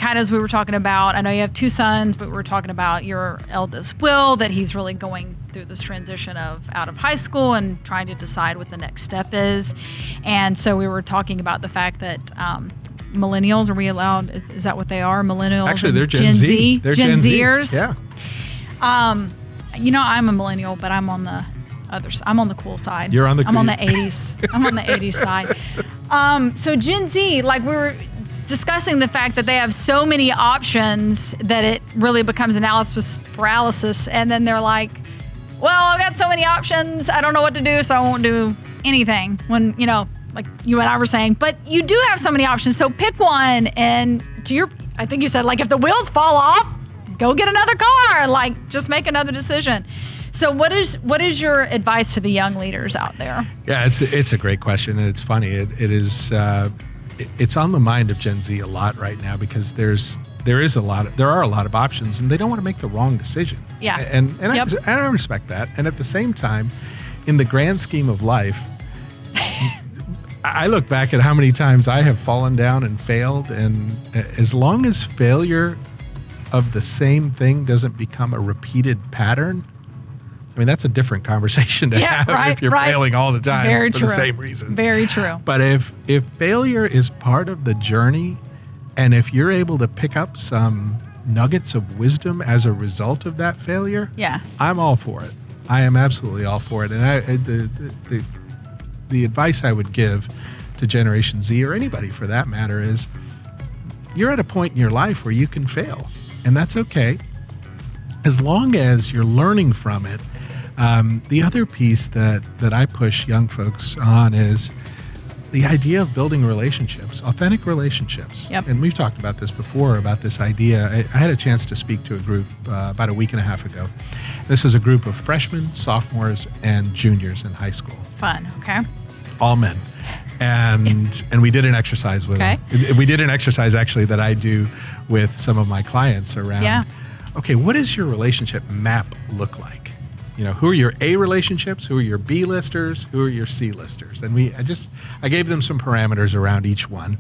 kind of as we were talking about, I know you have 2 sons, but we were talking about your eldest, Will, that he's really going through this transition of out of high school and trying to decide what the next step is. And so we were talking about the fact that millennials, are we allowed, is that what they are? Millennials? Actually, they're Gen Z. They're Gen Zers? Yeah. I'm a millennial, but I'm on the I'm on the cool side. You're on the I'm on the 80s. I'm on the 80s side. So Gen Z, like we were discussing the fact that they have so many options that it really becomes analysis paralysis. And then they're like, well, I've got so many options. I don't know what to do, so I won't do anything. When, like you and I were saying, but you do have so many options. So pick one. And I think you said, like, if the wheels fall off, go get another car. Like, just make another decision. So what is your advice to the young leaders out there? Yeah, it's a great question, and it's funny. It's on the mind of Gen Z a lot right now because there are a lot of options, and they don't want to make the wrong decision. Yeah, and I respect that. And at the same time, in the grand scheme of life, I look back at how many times I have fallen down and failed, and as long as failure of the same thing doesn't become a repeated pattern, I mean, that's a different conversation to have if you're failing all the time for the same reasons. Very true. But if failure is part of the journey, and if you're able to pick up some nuggets of wisdom as a result of that failure, I'm all for it. I am absolutely all for it. And the advice I would give to Generation Z, or anybody for that matter, is you're at a point in your life where you can fail, and that's okay, as long as you're learning from it. The other piece that I push young folks on is the idea of building relationships, authentic relationships. Yep. And we've talked about this before, about this idea. I had a chance to speak to a group about a week and a half ago. This was a group of freshmen, sophomores, and juniors in high school. Fun, okay. All men. And we did an exercise with them. We did an exercise, actually, that I do with some of my clients around, okay, what does your relationship map look like? Who are your A relationships? Who are your B listers? Who are your C listers? And I gave them some parameters around each one,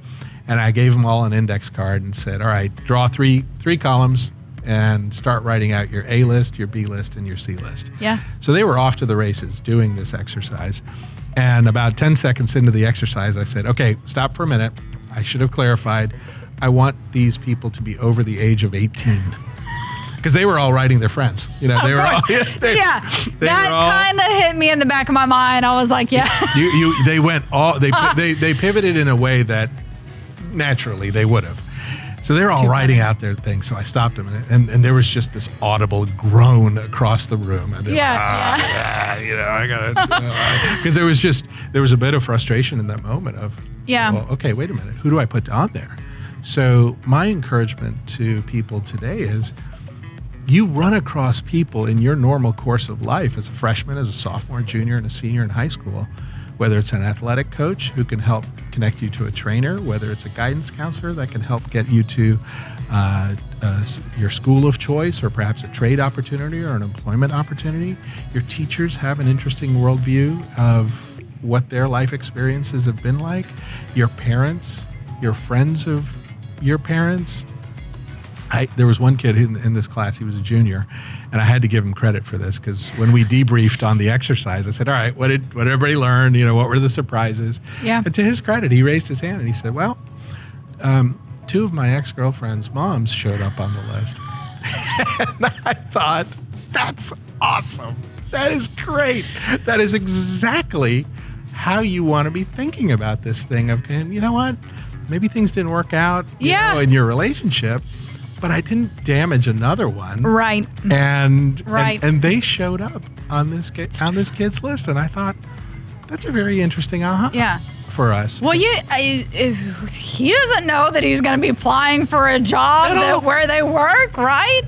and I gave them all an index card and said, all right, draw three columns and start writing out your A list, your B list, and your C list. Yeah. So they were off to the races doing this exercise. And about 10 seconds into the exercise, I said, okay, stop for a minute. I should have clarified. I want these people to be over the age of 18. Because they were all writing their friends. They were all. That kind of hit me in the back of my mind. I was like, They went all. They pivoted in a way that naturally they would have. So they were all writing out their things. So I stopped them, and there was just this audible groan across the room. And I gotta. Because there was a bit of frustration in that moment of. Yeah. Well, okay, wait a minute. Who do I put on there? So my encouragement to people today is, you run across people in your normal course of life as a freshman, as a sophomore, junior, and a senior in high school, whether it's an athletic coach who can help connect you to a trainer, whether it's a guidance counselor that can help get you to your school of choice, or perhaps a trade opportunity or an employment opportunity. Your teachers have an interesting worldview of what their life experiences have been like. Your parents, your friends of your parents. There was one kid in this class, he was a junior, and I had to give him credit for this, because when we debriefed on the exercise, I said, all right, what did everybody learn? What were the surprises? Yeah. And to his credit, he raised his hand and he said, well, 2 of my ex-girlfriend's moms showed up on the list. And I thought, that's awesome. That is great. That is exactly how you want to be thinking about this thing of, you know what? Maybe things didn't work out in your relationship, but I didn't damage another one. Right. And they showed up on this kid's list, and I thought, that's a very interesting aha for us. Well, he doesn't know that he's going to be applying for a job where they work, right?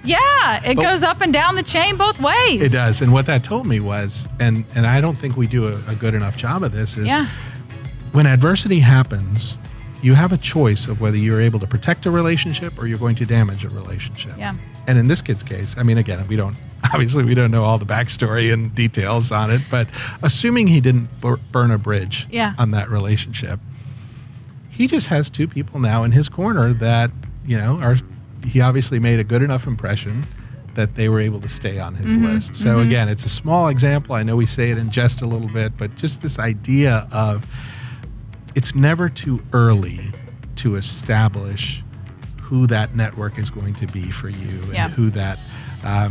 Yeah, it goes up and down the chain both ways. It does. And what that told me was, and I don't think we do a good enough job of this, is when adversity happens, you have a choice of whether you're able to protect a relationship or you're going to damage a relationship. Yeah. And in this kid's case, I mean, again, we don't know all the backstory and details on it, but assuming he didn't burn a bridge on that relationship, he just has 2 people now in his corner that he obviously made a good enough impression that they were able to stay on his list. So again, it's a small example. I know we say it in jest a little bit, but just this idea of it's never too early to establish who that network is going to be for you and who that,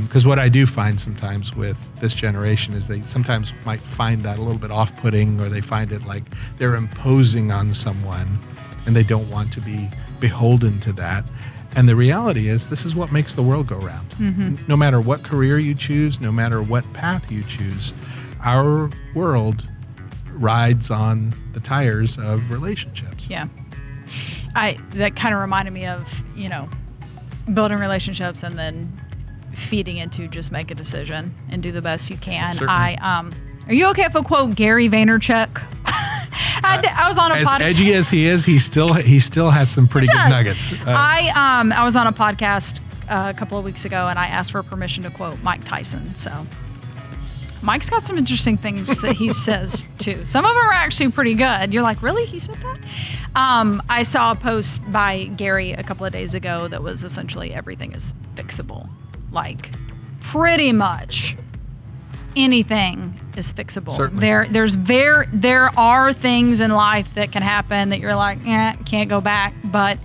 because what I do find sometimes with this generation is they sometimes might find that a little bit off-putting, or they find it like they're imposing on someone and they don't want to be beholden to that. And the reality is, this is what makes the world go round. No matter what career you choose, no matter what path you choose, our world rides on the tires of relationships. Yeah. That kind of reminded me of, building relationships and then feeding into just make a decision and do the best you can. Certainly. Are you okay if I quote Gary Vaynerchuk? I was on a podcast. As edgy as he is, he still has some pretty good nuggets. I was on a podcast a couple of weeks ago, and I asked for permission to quote Mike Tyson. So Mike's got some interesting things that he says too. Some of them are actually pretty good. You're like, really? He said that? I saw a post by Gary a couple of days ago that was essentially everything is fixable. Like pretty much anything is fixable. Certainly. There are things in life that can happen that you're like, can't go back. But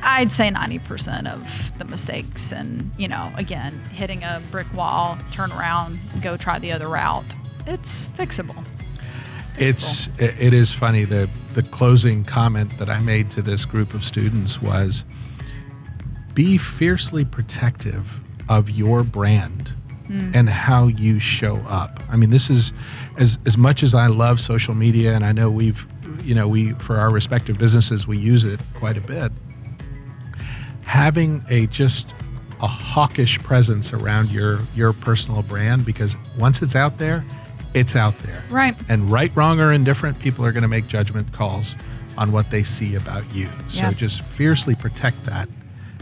I'd say 90% of the mistakes and, again, hitting a brick wall, turn around, go try the other route. It's fixable. It is funny. The closing comment that I made to this group of students was, be fiercely protective of your brand and how you show up. I mean, this is as much as I love social media, and I know we for our respective businesses, we use it quite a bit. Having a hawkish presence around your personal brand, because once it's out there, it's out there. Right. And right, wrong, or indifferent, people are going to make judgment calls on what they see about you. So just fiercely protect that.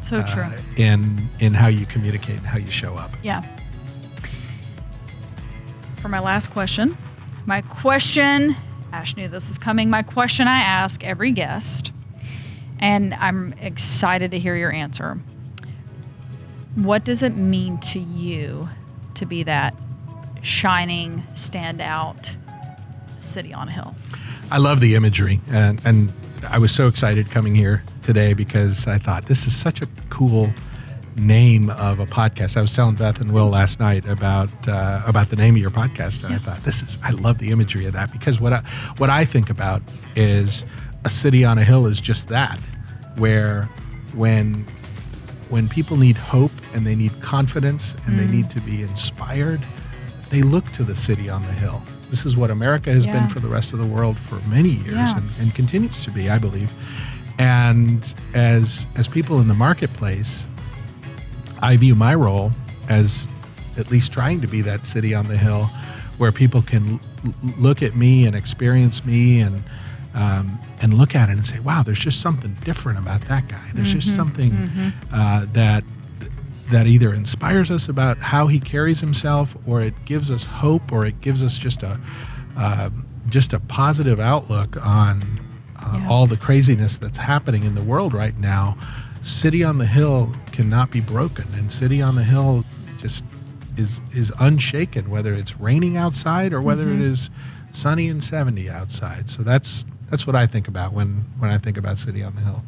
So true. In how you communicate and how you show up. Yeah. For my last question, Ash knew this was coming. My question I ask every guest, and I'm excited to hear your answer. What does it mean to you to be that shining, standout city on a hill? I love the imagery, and I was so excited coming here today because I thought this is such a cool name of a podcast. I was telling Beth and Will last night about the name of your podcast, and I thought I love the imagery of that, because what I think about is a city on a hill is just that, where when people need hope and they need confidence and they need to be inspired, they look to the city on the hill. This is what America has been for the rest of the world for many years and continues to be, I believe. And as people in the marketplace, I view my role as at least trying to be that city on the hill where people can look at me and experience me and look at it and say, wow, there's just something different about that guy. There's just something that either inspires us about how he carries himself, or it gives us hope, or it gives us just a positive outlook on all the craziness that's happening in the world right now. City on the Hill cannot be broken, and City on the Hill just is unshaken, whether it's raining outside or whether it is sunny and 70 outside. So that's what I think about when I think about City on the Hill.